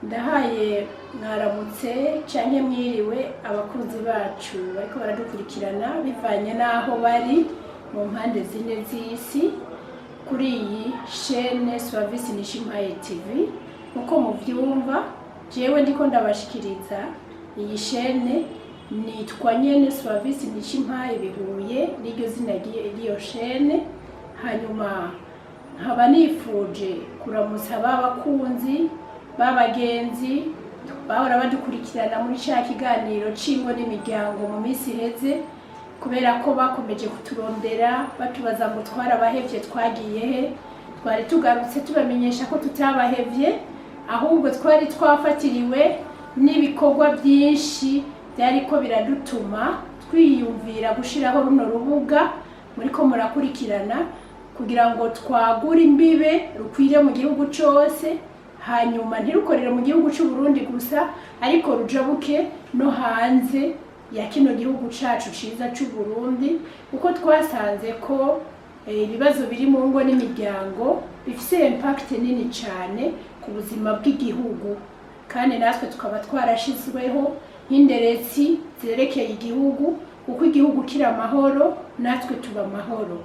ndahaye mwaramutse canke mwiriwe abakunzi bacu bariko baradukurikirana bivanye naho bari mu mpande zine z'isi kuri iyi chaîne Suavisi Nishimpaye TV. Nkuko muvyumva jewe ndiko ndabashikiriza iyi chaîne nitwa nyene Suavisi Nishimpaye bihuye n'iryo zina ry'iyo chaîne. Hanyuma nkaba nifuje kuramutsa babakunzi babagenzi bahora badukurikirana muri ca kiganiro c'ingo n'imiryango mu minsi iheze, kubera ko bakomeje kuturondera batubaza ngo twarabahevye twagiye he. Twari tugarutse tubamenyesha ko tutabahevye, ahubwo twari twafatiriwe n'ibikorwa byinshi byariko biradutuma twiyumvira gushiraho runo rubuga muriko murakurikirana kugira ngo twagure imbibe rukwire mu gihugu cose, hanyuma ntirukorere mu gihugu c'u Burundi gusa ariko rujabuke no hanze ya kino gihugu cacu ciza c'u Burundi, kuko twasanze ko ibibazo biri mu ngo n'imiryango bifise impact nini cane ku buzima bw'igihugu, kandi natwe tukaba twarashizweho nk'inderetsi zerekeye igihugu, kuko igihugu kiri amahoro natwe tuba amahoro.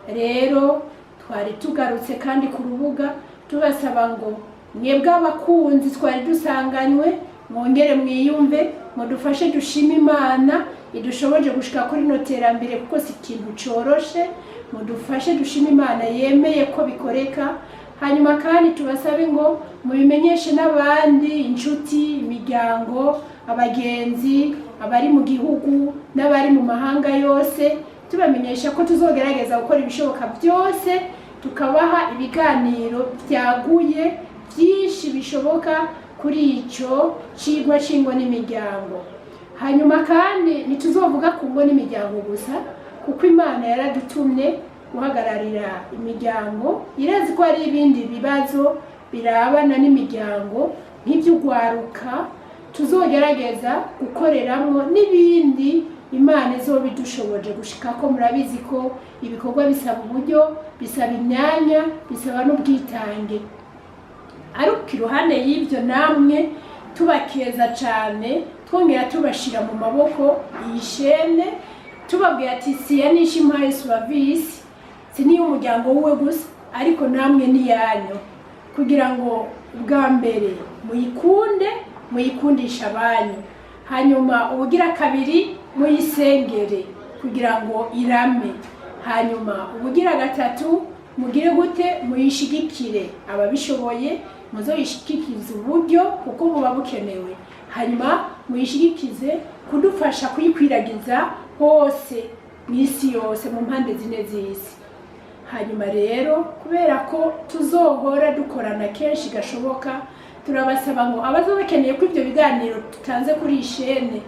Rero twari tugarutse kandi ku rubuga tubasaba ngo mwebwe abakunzi twari dusanganywe mwongere mwiyumve, mudufashe dushima Imana idushoboje gushika kuri no terambere, kuko si ikintu coroshe. Mudufashe dushima Imana yemeye ko bikoreka, hanyuma kandi tubasabe ngo mubimenyeshe n'abandi, inshuti, imiryango, abagenzi, abari mu gihugu n'abari mu mahanga yose, tubamenyesha ko tuzogerageza gukora ibishoboka byose tukabaha ibiganiro byaguye byinshi bishoboka kuri ico cigwa c'ingo n'imiryango. Hanyuma kandi ntituzovuga ku ngo n'imiryango gusa, kuko Imana yaradutumye guhagararira imiryango, irazi ko ari ibindi bibazo birabana n'imiryango nk'ivy'ugwaruka tuzogerageza gukoreramwo n'ibindi Imana izobidushoboje gushika ko. Murabizi ko ibikorwa bisaba uburyo, bisaba imyanya, bisaba n'ubwitange. Ariko iruhande y'ivyo namwe tubakeza cane, twongera tubashira mu maboko iyi chaîne, tubabwira ati siya Nishimpaye Suavisi si n'iy'umuryango wiwe gusa, ariko namwe ni yanyu, kugira ngo ubwa mbere muyikunde, muyikundisha abanyu, hanyuma ubugira kabiri muyisengere kugira ngo irame, hanyuma ubugira gatatu mugire gute, muyishigikire ababishoboye, muzoyishikikize uburyo kuko buba bukenewe, hanyuma muyishigikize kudufasha kuyikwiragiza hose mw'isi yose mu mpande zine z'isi. Hanyuma rero kubera ko tuzohora dukorana kenshi gashoboka, turabasaba ngo abazobakeneye ko ivyo biganiro tutanze kuri iyi chaîne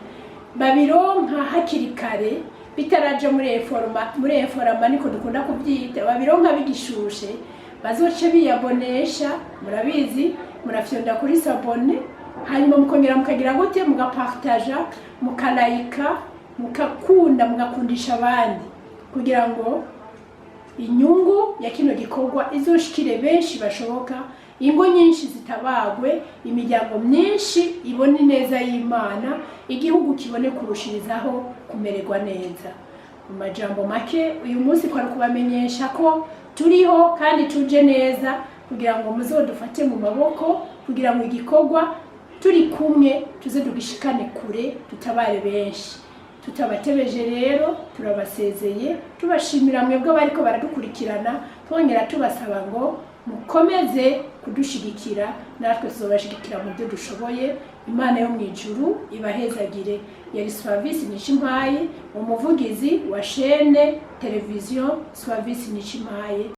babironka hakiri kare, bitaraje muri informa niko dukunda kuvyita, babironka bigishushe, bazoce biyabonesha. Murabizi murafyonda kuri s'abonner, hanyuma mukongera mukagira gute, mugapartaja, mukalayika, mukakunda, mugakundisha abandi, kugira ngo inyungu ya kino gikorwa izoshikire benshi bashoboka, ingo nyinshi zitabagwe, imiryango myinshi ibone neza y'Imana, igihugu kibone kurushirizaho kumererwa neza. Mu majambo make uyu munsi kwari kubamenyesha ko turiho kandi tuje neza, kugira ngo muzodufate mu maboko, kugira ngo igikorwa turi kumwe tuze tugishikane kure, tutabare benshi. Tutabatebeje rero turabasezeye, tubashimira mwebwe bariko baradukurikirana, twongera tubasaba ngo mukomeze kudushigikira, natwe tuzobashigikira mu byo dushoboye. Imana yo mwijuru ibahezagire. Yari Suavisi Nishimpaye, umuvugizi wa chaîne televiziyo Suavisi Nishimpaye.